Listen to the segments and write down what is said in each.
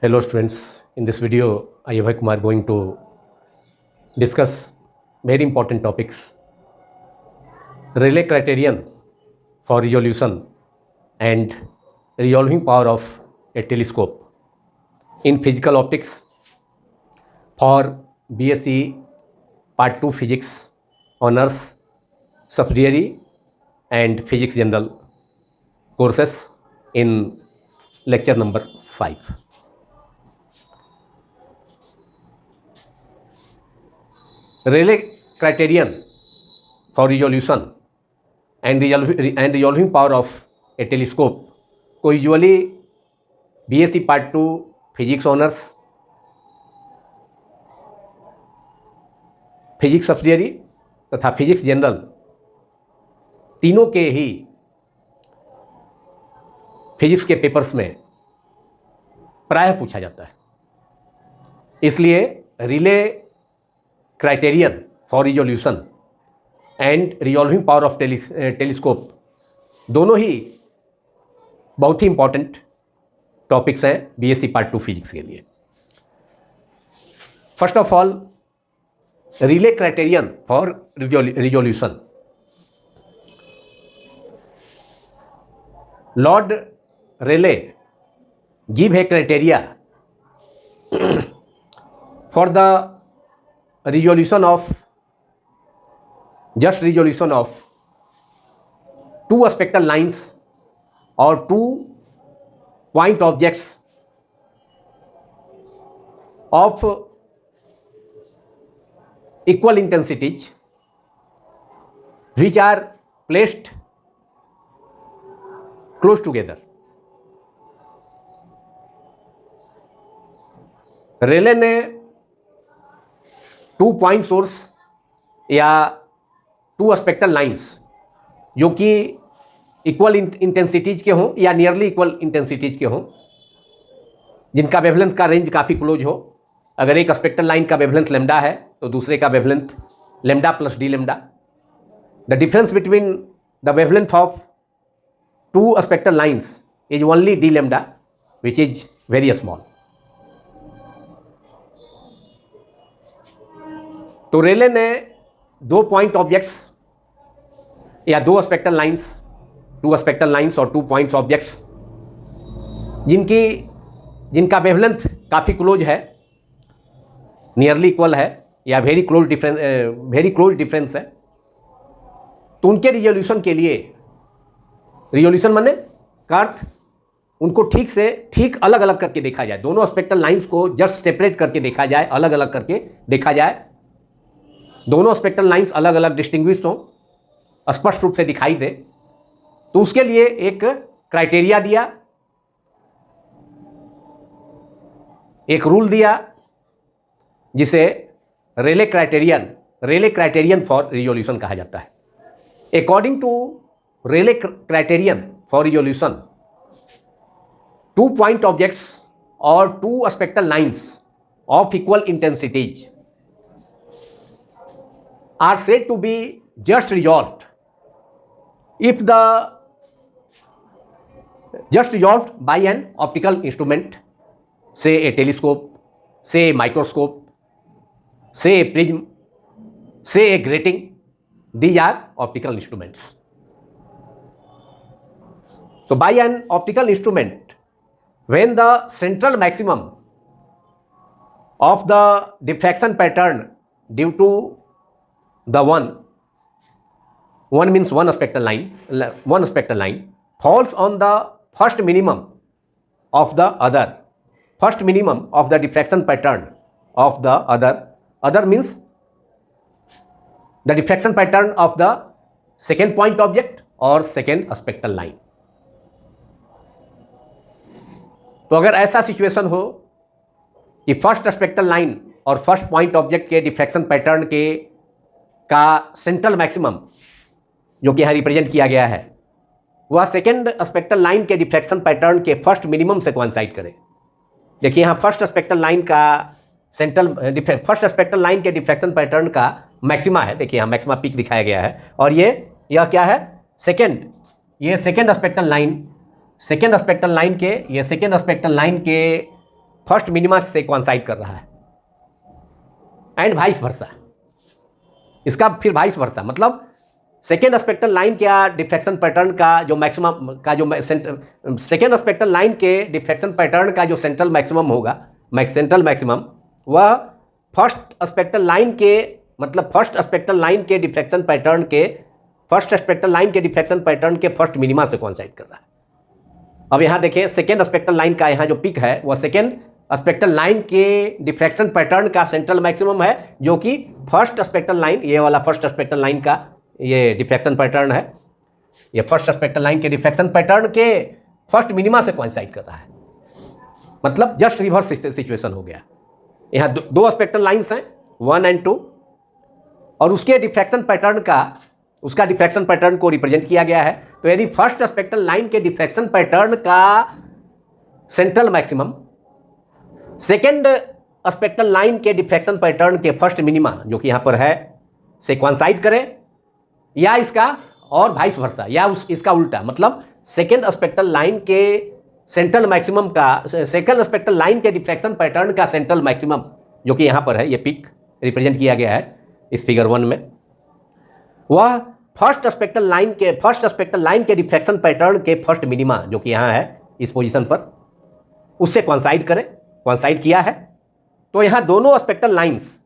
Hello students, in this video I Abhay Kumar going to discuss very important topics. Rayleigh criterion for resolution and resolving power of a telescope in physical optics for BSc Part 2 Physics Honors Subsidiary and Physics General courses in lecture number 5. Rayleigh criterion for resolution and resolving power of a telescope को usually BSc part 2 physics honours physics subsidiary तथा physics general तीनों के ही physics के papers में प्रायः पूछा जाता है। इसलिए relay criterion for resolution and resolving power of telescope दोनों ही बहुत ही इंपॉर्टेंट टॉपिक्स हैं बीएससी पार्ट 2 फिजिक्स के लिए। First of all, relay criterion for resolution. Lord Rayleigh give a criteria for the resolution of two spectral lines or 2 point objects of equal intensities which are placed close together. रेले ने 2 point source या 2 spectral lines जो कि equal intensities के हों या nearly equal intensities के हों, जिनका वेवलेंथ का रेंज काफ़ी क्लोज हो। अगर एक स्पेक्ट्रल लाइन का वेवलेंथ लेमडा है तो दूसरे का wavelength lambda plus D lambda. The difference between the wavelength of 2 spectral lines is only D lambda which is very small. तो रेले ने 2 पॉइंट ऑब्जेक्ट्स या 2 स्पेक्ट्रल लाइंस, 2 स्पेक्ट्रल लाइंस और 2 points objects जिनका wavelength काफ़ी क्लोज है, nearly equal है या very close difference है, तो उनके रिजोल्यूशन के लिए, रिजोल्यूशन माने का अर्थ उनको ठीक अलग अलग करके देखा जाए। दोनों स्पेक्ट्रल लाइंस को जस्ट सेपरेट करके देखा जाए, अलग अलग करके देखा जाए। दोनों स्पेक्ट्रल लाइंस अलग अलग डिस्टिंग्विश हों, स्पष्ट रूप से दिखाई दे, तो उसके लिए एक क्राइटेरिया दिया, एक रूल दिया जिसे रेले क्राइटेरियन फॉर रिजोल्यूशन कहा जाता है। According to Rayleigh criterion for resolution, 2 point objects और 2 spectral lines of equal intensities are said to be just resolved by an optical instrument, say a telescope, say a microscope, say a prism, say a grating. These are optical instruments. So by an optical instrument, when the central maximum of the diffraction pattern due to the one means one spectral line falls on the first minimum of the diffraction pattern of the other means the diffraction pattern of the second point object or second spectral line। तो अगर ऐसा situation हो कि first spectral line और first point object के diffraction pattern का central maximum जो कि यहाँ रिप्रेजेंट किया गया है, वह सेकेंड स्पेक्ट्रल लाइन के डिफ्रैक्शन पैटर्न के फर्स्ट मिनिमम से कोइंसाइड करे। देखिए यहाँ फर्स्ट स्पेक्ट्रल लाइन के डिफ्रैक्शन पैटर्न का मैक्सिमा है। देखिए यहाँ मैक्सिमा पीक दिखाया गया है, और यह क्या है, सेकेंड स्पेक्ट्रल लाइन के फर्स्ट मिनिमा से कोइंसाइड कर रहा है, एंड वाइस वर्सा। इसका फिर वाइस वर्सा मतलब सेकेंड स्पेक्ट्रल लाइन का डिफ्रैक्शन पैटर्न का जो मैक्सिमम का जो सेकेंड स्पेक्ट्रल लाइन के डिफ्रैक्शन पैटर्न का जो सेंट्रल मैक्सिमम होगा, सेंट्रल मैक्सिमम, वह फर्स्ट स्पेक्ट्रल लाइन के मतलब फर्स्ट स्पेक्ट्रल लाइन के डिफ्रैक्शन पैटर्न के फर्स्ट मिनिमा से कोइंसाइड कर रहा है। अब यहाँ देखिए सेकेंड स्पेक्ट्रल लाइन का यहाँ जो पिक है वह सेकेंड स्पेक्ट्रल लाइन के डिफ्रैक्शन पैटर्न का सेंट्रल मैक्सिमम है, जो कि फर्स्ट स्पेक्ट्रल लाइन, ये वाला फर्स्ट स्पेक्ट्रल लाइन का ये डिफ्रैक्शन पैटर्न है। ये फर्स्ट स्पेक्ट्रल लाइन के डिफ्रैक्शन पैटर्न के फर्स्ट मिनिमा से कोइंसाइड कर रहा है, मतलब जस्ट रिवर्स सिचुएशन हो गया। यहाँ दो स्पेक्ट्रल लाइन्स हैं 1 और 2, और उसके डिफ्रैक्शन पैटर्न का उसका डिफ्रैक्शन पैटर्न को रिप्रेजेंट किया गया है। तो यदि फर्स्ट स्पेक्ट्रल लाइन के डिफ्रैक्शन पैटर्न का central maximum second spectral line के डिफ्रैक्शन पैटर्न के फर्स्ट मिनिमा, जो कि यहाँ पर है, से कोइंसाइड करे, या इसका और वाइस वर्सा, या इसका उल्टा, मतलब सेकेंड स्पेक्ट्रल लाइन के सेंट्रल मैक्सिमम का, सेकेंड स्पेक्ट्रल लाइन के डिफ्रैक्शन पैटर्न का सेंट्रल मैक्सिमम, जो कि यहाँ पर है, ये पिक रिप्रेजेंट किया गया है इस फिगर 1 में, वह फर्स्ट स्पेक्ट्रल लाइन के डिफ्रैक्शन पैटर्न के फर्स्ट मिनिमा, जो कि यहाँ है इस पोजीशन पर, उससे कोइंसाइड करे, कोइंसाइड किया है। तो यहाँ दोनों स्पेक्ट्रल लाइंस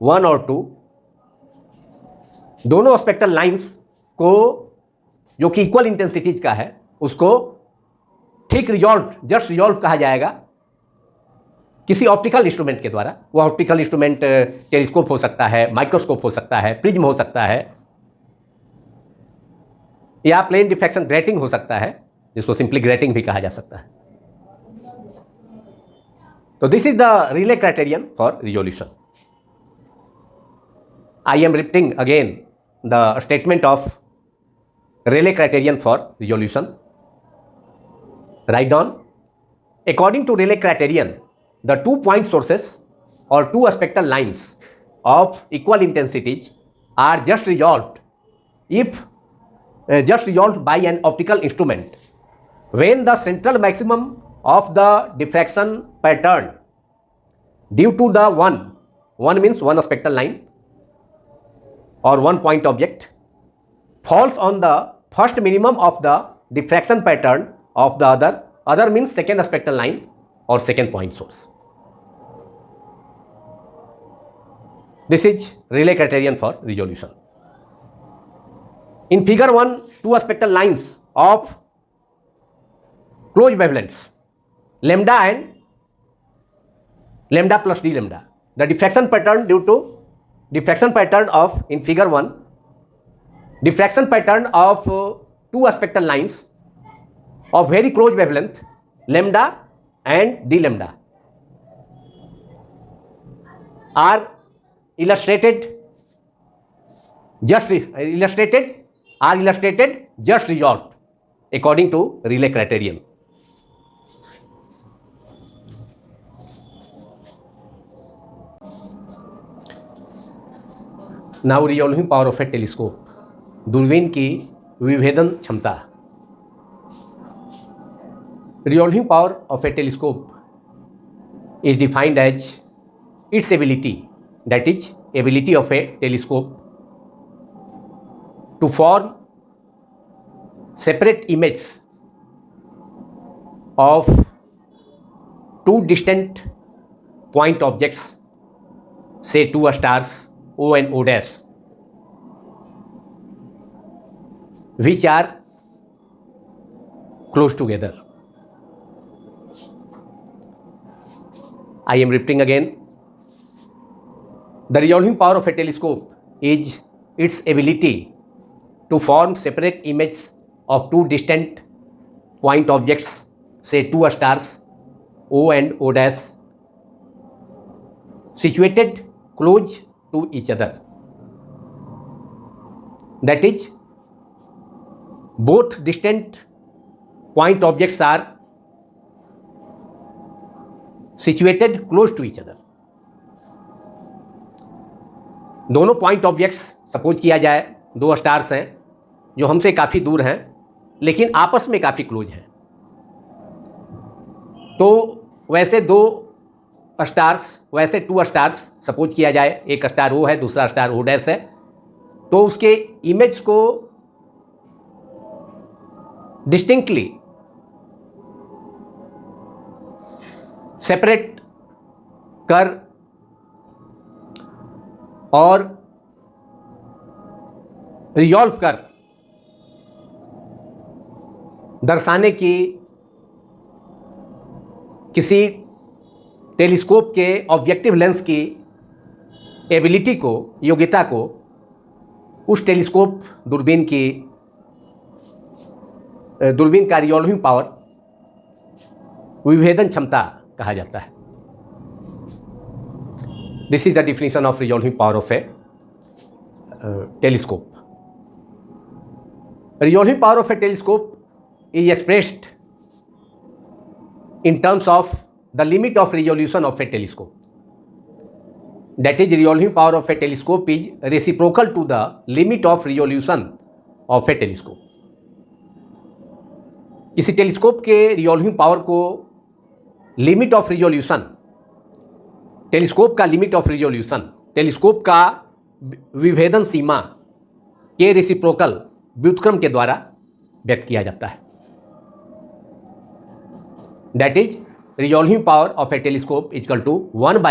1 और 2, दोनों स्पेक्ट्रल लाइंस को, जो कि इक्वल इंटेंसिटीज का है, उसको ठीक रिजॉल्व, जस्ट रिजॉल्व कहा जाएगा किसी ऑप्टिकल इंस्ट्रूमेंट के द्वारा। वह ऑप्टिकल इंस्ट्रूमेंट टेलीस्कोप हो सकता है, माइक्रोस्कोप हो सकता है, प्रिज्म हो सकता है, या प्लेन डिफ्रैक्शन ग्रेटिंग हो सकता है, जिसको सिंपली ग्रेटिंग भी कहा जा सकता है। तो this is the Rayleigh criterion for resolution. I am repeating again the statement of Rayleigh criterion for resolution. Write down, according to Rayleigh criterion, the 2 point sources or 2 spectral lines of equal intensities are just resolved by an optical instrument when the central maximum of the diffraction pattern due to the one means one spectral line or one point object falls on the first minimum of the diffraction pattern of the other means second spectral line or second point source. This is Rayleigh criterion for resolution. In figure 1, 2 spectral lines of closed wavelengths lambda and lambda plus d lambda. The diffraction pattern due to diffraction pattern of, in figure 1, diffraction pattern of 2 spectral lines of very close wavelength lambda and d lambda are illustrated just resolved according to Rayleigh criterion. Now resolving power of a telescope. दूरबीन की विभेदन क्षमता। Resolving power of a telescope is defined as its ability, that is ability of a telescope to form separate images of 2 distant point objects, say 2 stars O and O dash, which are close together. I am repeating again. The resolving power of a telescope is its ability to form separate images of 2 distant point objects, say 2 stars O and O dash, situated close to each other. That is, both distant point objects are situated close to each other. दोनों point objects suppose किया जाए 2 stars हैं जो हमसे काफ़ी दूर हैं लेकिन आपस में काफ़ी क्लोज हैं। तो वैसे 2 स्टार्स, वैसे 2 स्टार्स सपोज किया जाए, एक स्टार ओ है, दूसरा स्टार ओ डैश है, तो उसके इमेज को डिस्टिंक्टली सेपरेट कर और रिजॉल्व कर दर्शाने की किसी टेलीस्कोप के ऑब्जेक्टिव लेंस की एबिलिटी को, योग्यता को उस टेलीस्कोप दूरबीन का रिजॉल्विंग पावर, विभेदन क्षमता कहा जाता है। This is the definition of resolving power of a telescope. Resolving power of a telescope is expressed in terms of the limit of resolution of a telescope. That is, resolving power of a telescope is reciprocal to the limit of resolution of a telescope. किसी telescope के resolving power को limit of resolution, telescope का limit of resolution, telescope का विभेदन सीमा के reciprocal व्युत्क्रम के द्वारा व्यक्त किया जाता है। That is, resolving power of a telescope is equal to 1 by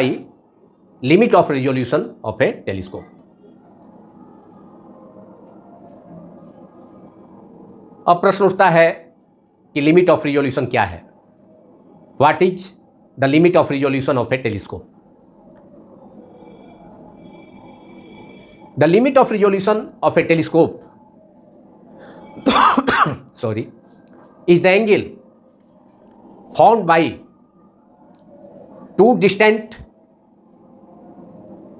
limit of resolution of a telescope. अब प्रश्न उठता है कि लिमिट ऑफ रिजोल्यूशन क्या है? What is the limit of resolution of a telescope? The limit of resolution of a telescope sorry, is the angle formed by two distant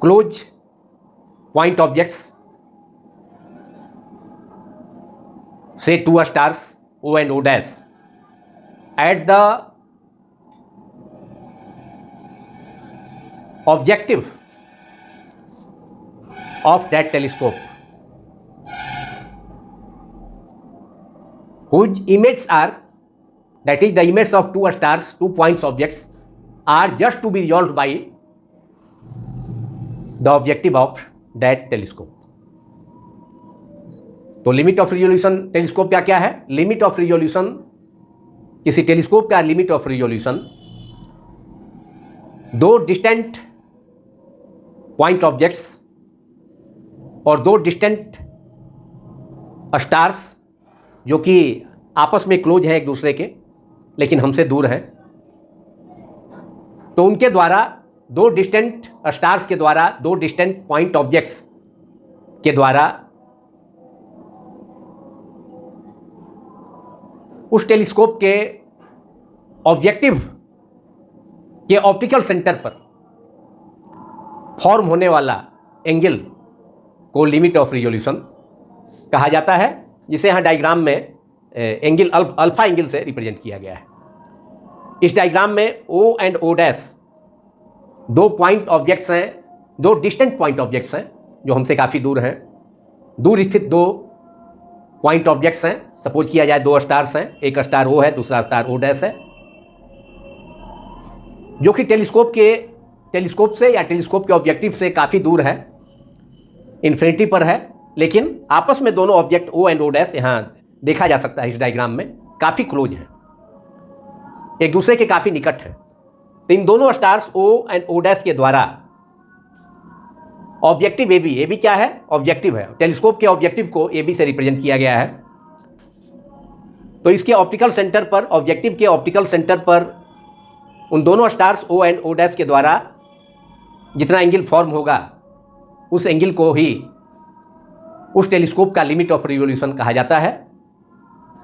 close point objects, say 2 stars O and O dash, at the objective of that telescope, whose images are, that is the images of 2 stars, 2 points objects, are just to be resolved by the objective of that telescope. तो limit of resolution telescope का क्या है? Limit of resolution, किसी telescope का limit of resolution 2 distant point objects और 2 distant stars जो कि आपस में क्लोज हैं एक दूसरे के, लेकिन हमसे दूर हैं, तो उनके द्वारा 2 डिस्टेंट स्टार्स के द्वारा, 2 डिस्टेंट पॉइंट ऑब्जेक्ट्स के द्वारा उस टेलीस्कोप के ऑब्जेक्टिव के ऑप्टिकल सेंटर पर फॉर्म होने वाला एंगल को लिमिट ऑफ रिजोल्यूशन कहा जाता है, जिसे यहाँ डायग्राम में एंगल अल्फा एंगल से रिप्रेजेंट किया गया है। इस डायग्राम में O and O dash 2 point objects हैं, 2 डिस्टेंट पॉइंट ऑब्जेक्ट्स हैं जो हमसे काफ़ी दूर हैं, दूर स्थित 2 पॉइंट ऑब्जेक्ट्स हैं। सपोज किया जाए 2 स्टार्स हैं, एक स्टार O है, दूसरा स्टार O डैश है, जो कि टेलीस्कोप से या टेलीस्कोप के ऑब्जेक्टिव से काफ़ी दूर है, इन्फिनिटी पर है, लेकिन आपस में दोनों object O and O dash यहाँ देखा जा सकता है इस डायग्राम में काफ़ी क्लोज है, एक दूसरे के काफ़ी निकट है। तो इन दोनों stars O and O dash के द्वारा ऑब्जेक्टिव AB क्या है? ऑब्जेक्टिव है। टेलीस्कोप के ऑब्जेक्टिव को AB से रिप्रेजेंट किया गया है। तो इसके ऑप्टिकल सेंटर पर, ऑब्जेक्टिव के ऑप्टिकल सेंटर पर उन दोनों stars O and O dash के द्वारा जितना एंगल फॉर्म होगा, उस एंगल को ही उस टेलीस्कोप का लिमिट ऑफ रिवोल्यूशन कहा जाता है,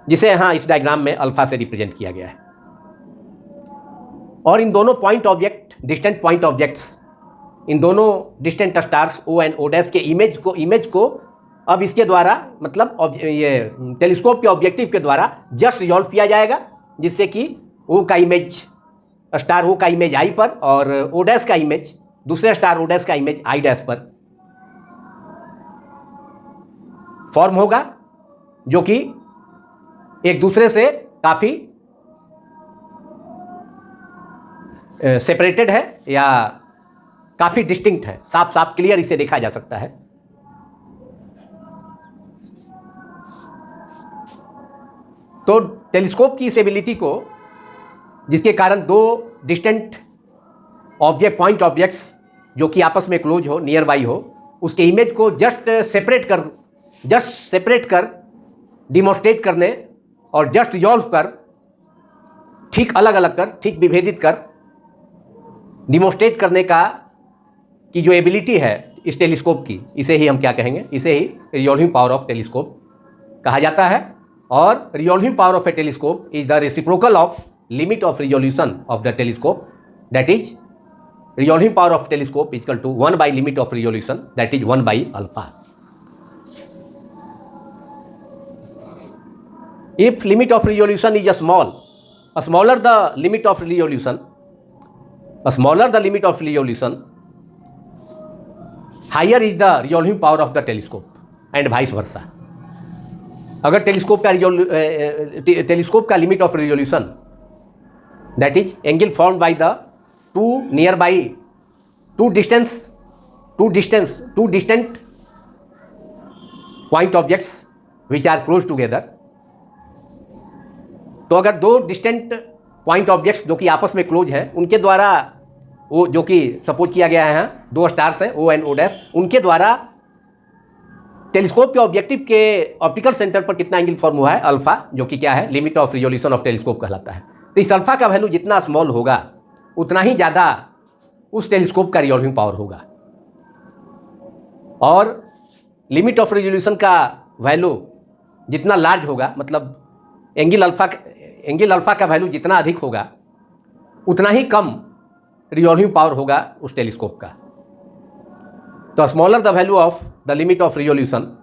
जिसे यहाँ इस डायग्राम में अल्फा से रिप्रेजेंट किया गया है। और इन दोनों point object, distant point objects, इन दोनों distant stars O and O dash के इमेज को अब इसके द्वारा, मतलब ये टेलीस्कोप के ऑब्जेक्टिव के द्वारा जस्ट रिजॉल्व किया जाएगा, जिससे कि O का इमेज, स्टार O का इमेज I पर और O डैश का इमेज, दूसरे स्टार O डैश का इमेज I डैश पर फॉर्म होगा, जो कि एक दूसरे से काफ़ी सेपरेटेड है या काफ़ी डिस्टिंक्ट है, साफ साफ क्लियर इसे देखा जा सकता है। तो टेलीस्कोप की इस एबिलिटी को, जिसके कारण दो डिस्टेंट पॉइंट ऑब्जेक्ट्स जो कि आपस में क्लोज हो, नियर बाई हो, उसके इमेज को जस्ट सेपरेट कर डिमोन्स्ट्रेट करने और जस्ट रिजॉल्व कर, ठीक अलग अलग कर, ठीक विभेदित कर डिमोन्स्ट्रेट करने का की जो एबिलिटी है इस टेलीस्कोप की, इसे ही हम क्या कहेंगे, इसे ही रिजॉल्विंग पावर ऑफ टेलीस्कोप कहा जाता है। और resolving power of a telescope is the reciprocal of limit of resolution of the telescope, that is resolving power of telescope is equal to 1 by limit of resolution, that is 1 by alpha. If limit of resolution is smaller the limit of resolution, higher is the resolving power of the telescope and vice versa. अगर telescope का limit of resolution, that is angle formed by the two distant point objects which are close together, तो अगर दो distant point objects जो कि आपस में close हैं, उनके द्वारा, वो जो कि सपोज किया गया है, दो स्टार्स हैं O एंड O डैश, उनके द्वारा टेलीस्कोप के ऑब्जेक्टिव के ऑप्टिकल सेंटर पर कितना एंगल फॉर्म हुआ है, अल्फा, जो कि क्या है, limit of resolution of telescope कहलाता है। तो इस अल्फा का वैल्यू जितना स्मॉल होगा उतना ही ज़्यादा उस टेलीस्कोप का रिजॉल्विंग पावर होगा, और लिमिट ऑफ रिजोल्यूशन का वैल्यू जितना लार्ज होगा, मतलब एंगल अल्फा का वैल्यू जितना अधिक होगा उतना ही कम रिजॉल्विंग पावर होगा उस टेलीस्कोप का। तो smaller the value of the limit of resolution,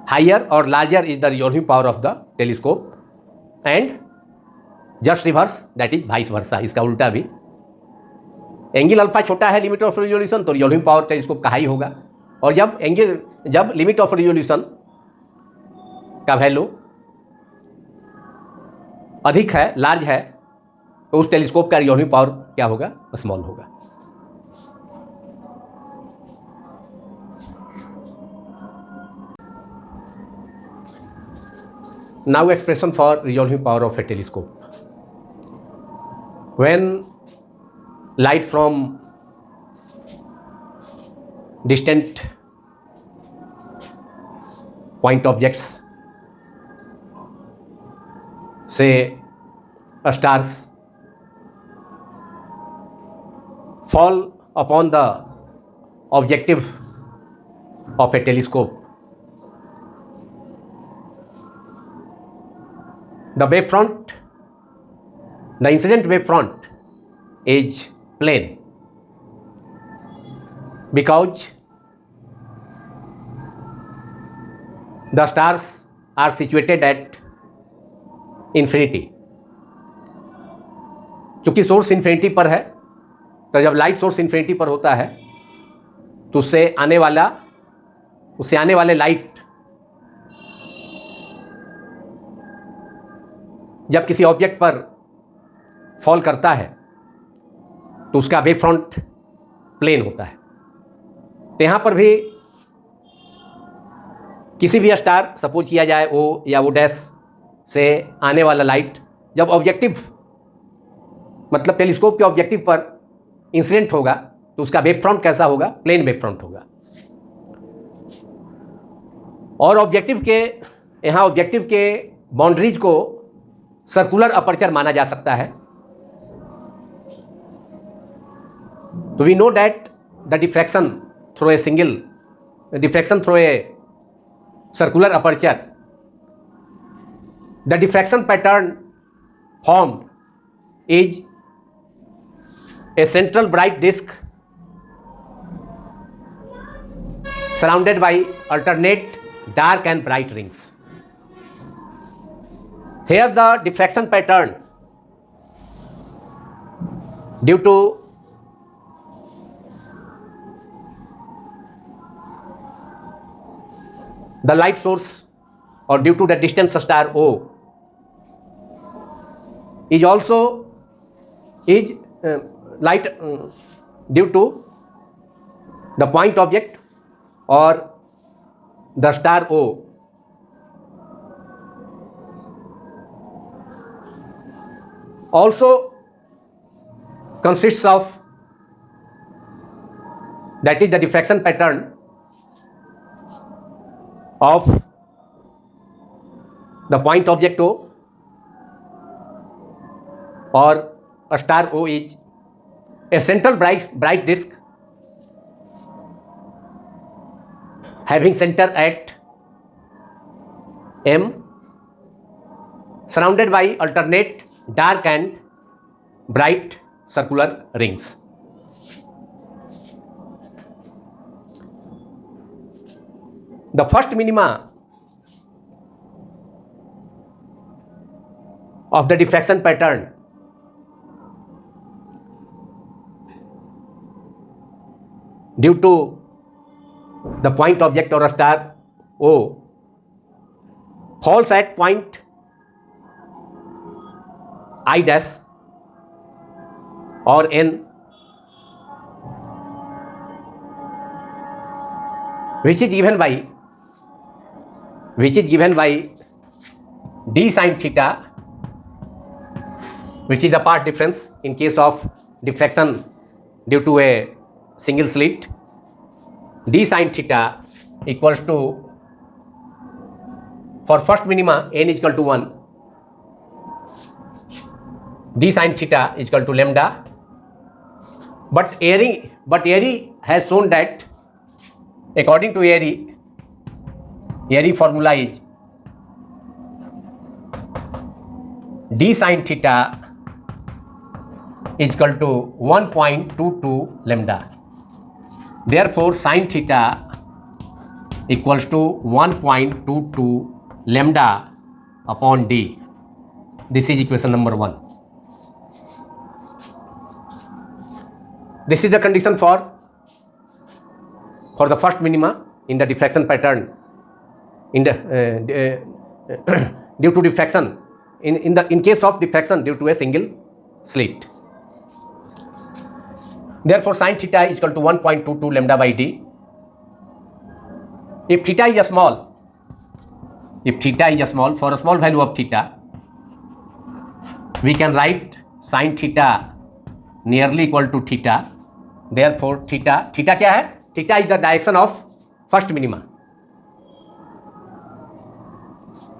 higher और larger is the resolving power of the telescope, and just reverse, that is vice versa, इसका उल्टा भी। एंगल अल्फा छोटा है लिमिट ऑफ रिजोल्यूशन, तो रिजॉल्विंग पावर टेलीस्कोप का high होगा, और जब लिमिट ऑफ रिजोल्यूशन का वैल्यू अधिक है, लार्ज है, तो उस टेलीस्कोप का रिजॉल्विंग पावर क्या होगा, स्मॉल होगा। Now expression for resolving power of a telescope. When light from distant point objects, say stars, fall upon the objective of a telescope, the incident wave front is plane, because the stars are situated at infinity. चूंकि source infinity पर है, तो जब light source infinity पर होता है तो उससे आने वाले लाइट जब किसी ऑब्जेक्ट पर फॉल करता है तो उसका वेव फ्रंट प्लेन होता है। तो यहाँ पर भी किसी भी स्टार, सपोज किया जाए O या O डैश, से आने वाला लाइट जब ऑब्जेक्टिव, मतलब टेलीस्कोप के ऑब्जेक्टिव पर इंसिडेंट होगा तो उसका वेव फ्रंट कैसा होगा, प्लेन वेव फ्रंट होगा। और ऑब्जेक्टिव के बाउंड्रीज को सर्कुलर अपर्चर माना जा सकता है। तो we know that the diffraction through a circular aperture, the diffraction pattern formed is a central bright disk surrounded by alternate dark and bright rings. Here the diffraction pattern, due to the light source or due to the distant star O, is also is light due to the point object or the star O also consists of, that is the diffraction pattern of the point object O or a star O is a central bright disk having center at M, surrounded by alternate dark and bright circular rings. The first minima of the diffraction pattern due to the point object or a star O falls at point I dash or N, which is given by d sin theta, which is the path difference in case of diffraction due to a single slit. D sin theta equals to, for first minima n is equal to 1, d sin theta is equal to lambda. But Airy has shown that according to Airy formula is d sin theta is equal to 1.22 lambda. Therefore, sin theta equals to 1.22 lambda upon d. This is equation number 1. This is the condition for the first minima in the diffraction pattern in the due to diffraction in case of diffraction due to a single slit. Therefore, sin theta is equal to 1.22 lambda by d. If theta is small, for a small value of theta, we can write sin theta nearly equal to theta. Therefore, theta क्या है? Theta is the direction of first minima.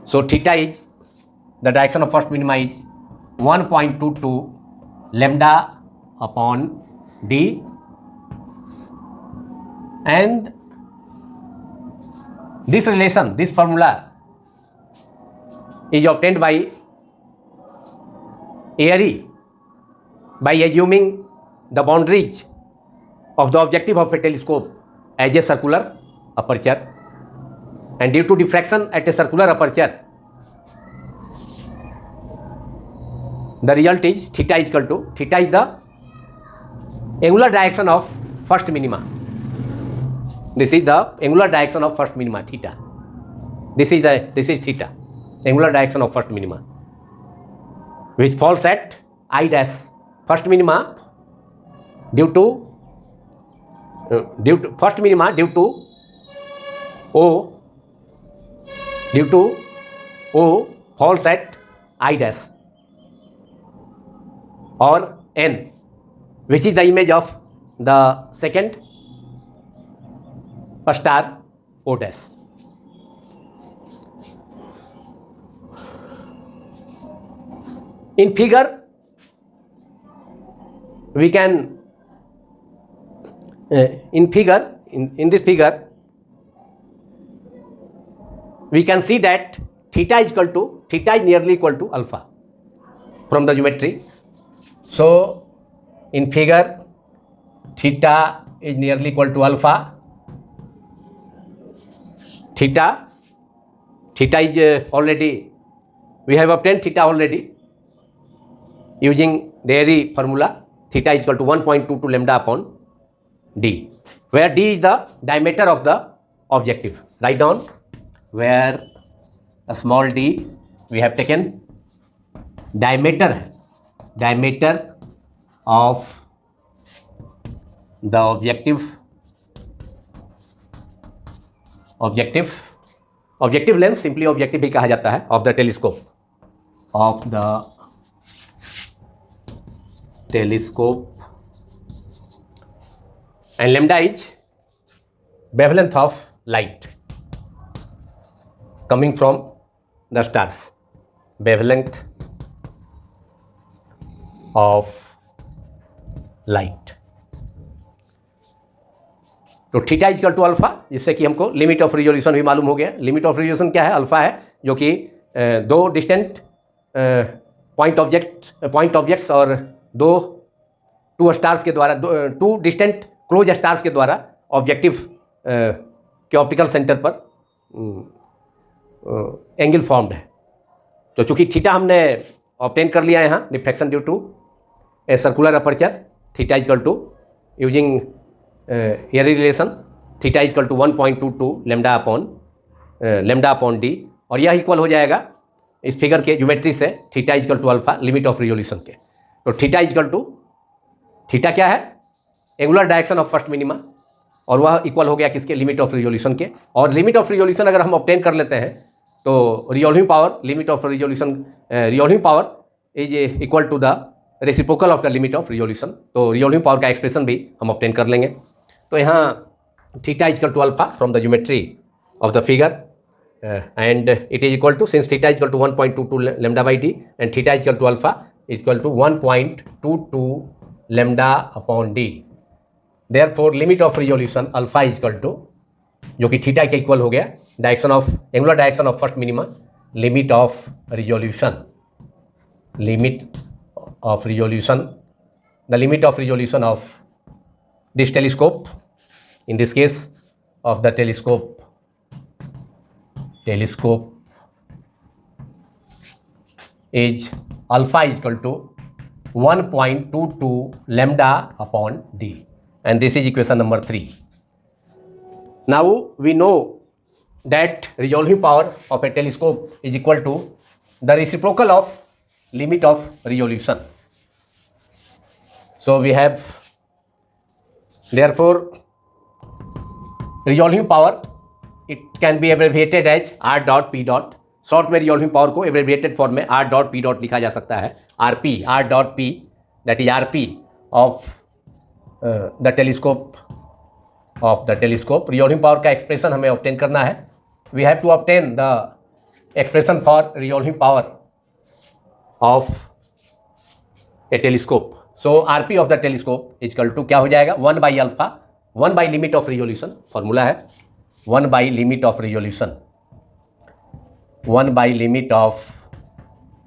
So, theta is the direction of first minima is 1.22 lambda upon d, and this relation, this formula is obtained by Airy by assuming the boundaries of the objective of a telescope as a circular aperture, and due to diffraction at a circular aperture, the result is theta is equal to, theta is the angular direction of first minima. This is the angular direction of first minima, theta. This is theta, angular direction of first minima, which falls at I dash. First minima due to first minima due to O falls at I dash or N, which is the image of the second star O dash. In figure, we can in this figure we can see that theta is nearly equal to alpha from the geometry. So in figure, theta is nearly equal to alpha. Theta is already, we have obtained theta already using the Airy formula. Theta is equal to 1.22 lambda upon d, where d is the diameter of the objective. Write down where a small d we have taken diameter of the objective lens, simply objective भी कहा जाता है, of the telescope and lambda is wavelength of light coming from the stars, wavelength of light. तो theta equal to alpha, जिससे कि हमको limit of resolution भी मालूम हो गया। लिमिट ऑफ रिजोल्यूशन क्या है? अल्फा है, जो कि दो डिस्टेंट पॉइंट ऑब्जेक्ट्स और टू स्टार्स के द्वारा, टू डिस्टेंट क्लोज स्टार्स के द्वारा ऑब्जेक्टिव के ऑप्टिकल सेंटर पर एंगल फॉर्म्ड है। तो चूंकि थीटा हमने ऑब्टेन कर लिया है यहाँ, diffraction due to a circular aperture, theta equal to using Airy relation, theta equal to 1.22 lambda upon D, और यह इक्वल हो जाएगा इस फिगर के ज्योमेट्री से theta equal to alpha limit of resolution के। तो थीटा इक्वल टू, थीटा क्या है? Angular direction of first minima, और वह इक्वल हो गया किसके? लिमिट ऑफ रिजोल्यूशन के। और लिमिट ऑफ रिजोल्यूशन अगर हम ऑब्टेन कर लेते हैं तो resolving power, limit of resolution, resolving power is equal to the reciprocal of the limit of resolution. तो रिजॉल्विंग पावर का एक्सप्रेशन भी हम ऑब्टेन कर लेंगे। तो यहाँ theta equal to alpha from the geometry of the figure, and it is equal to, since theta equal to 1.22 lambda by D and theta equal to alpha equal to 1.22 lambda upon D, therefore limit of resolution alpha equal to, जो कि theta के equal हो गया direction of, angular direction of first minima, limit of resolution, the limit of resolution of this telescope, in this case of the telescope is alpha is equal to 1.22 lambda upon d, and this is equation number 3. Now we know that resolving power of a telescope is equal to the reciprocal of limit of resolution. So we have, therefore, resolving power, it can be abbreviated as R dot P dot. Short में resolving power को एब्रेविएटेड form में R dot P dot लिखा जा सकता है, RP, R dot P, that is RP of the telescope, resolving power का expression हमें obtain करना है। We have to obtain the expression for resolving power of a telescope. So RP of the telescope equal to क्या हो जाएगा? 1 by alpha, 1 by limit of resolution, formula है 1 by limit of resolution, 1 by limit of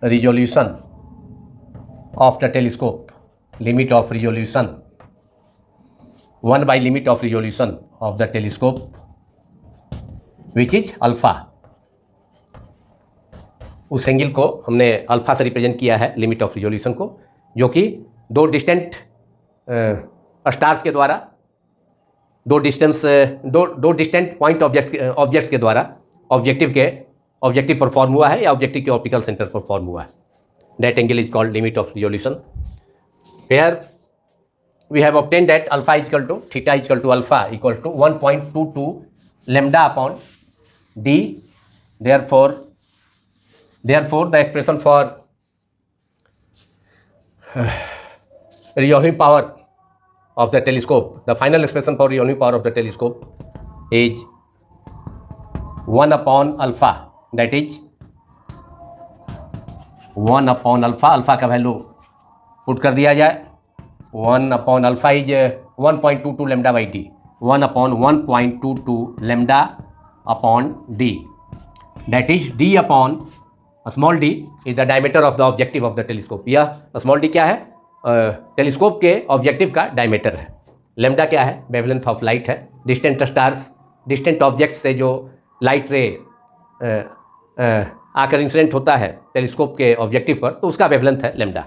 resolution of the telescope, limit of resolution, 1 by limit of resolution of the telescope which is alpha. उस angle को हमने alpha से represent किया है, limit of resolution को, जो कि दो डिस्टेंट स्टार्स के द्वारा, दो डिस्टेंट पॉइंट ऑब्जेक्ट्स के द्वारा ऑब्जेक्टिव पर फॉर्म हुआ है, या ऑब्जेक्टिव के ऑप्टिकल सेंटर पर फॉर्म हुआ है। That angle is called limit of resolution. Here we have obtain that alpha equal to, theta equal to alpha equal to 1.22 lambda upon D, therefore the expression for resolving power of the telescope, the final expression for resolving power of the telescope is 1 upon alpha, that is 1 upon alpha, alpha का value put कर दिया जाए, 1 upon alpha is 1.22 lambda by d, 1 upon 1.22 lambda upon d, that is d upon small d is the diameter of the objective of the telescope। यह small d क्या है? Telescope के objective का diameter है। Lambda क्या है? Wavelength of light है। Distant stars, distant object से जो लाइट रे आकर इंसिडेंट होता है टेलीस्कोप के ऑब्जेक्टिव पर, तो उसका वेवलेंथ है लैम्डा।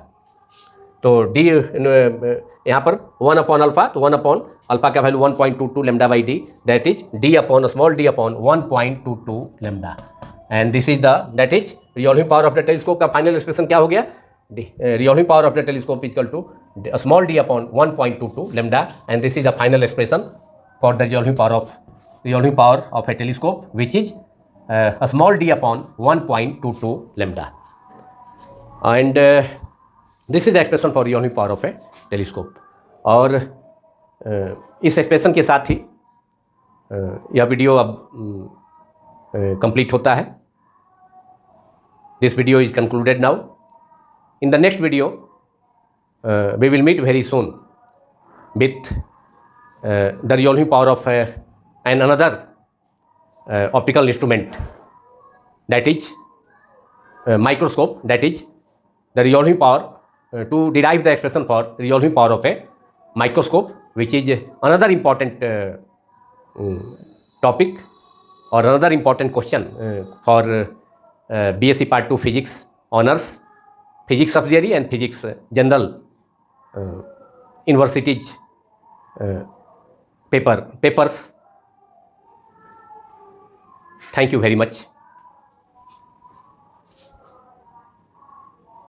तो डी यहाँ पर 1 अपॉन अल्फा, तो 1 अपॉन अल्फा का value 1.22 lambda by D, that is D upon small D upon 1.22 lambda, and this is the, that is resolving power of the telescope का फाइनल एक्सप्रेशन क्या हो गया? revolving power of the telescope is equal to a small d upon 1.22 lambda, and this is the final expression for the revolving power of a telescope, which is a small d upon 1.22 lambda, and this is the expression for revolving power of a telescope. और इस expression के साथ ही यह video अब complete होता है. This video is concluded now. In the next video, we will meet very soon with the revolving power of another optical instrument, that is microscope, that is the revolving power to derive the expression for revolving power of a microscope, which is another important topic or another important question for BSc Part 2 Physics Honours, Physics Subsidiary and Physics General Universities papers. Thank you very much.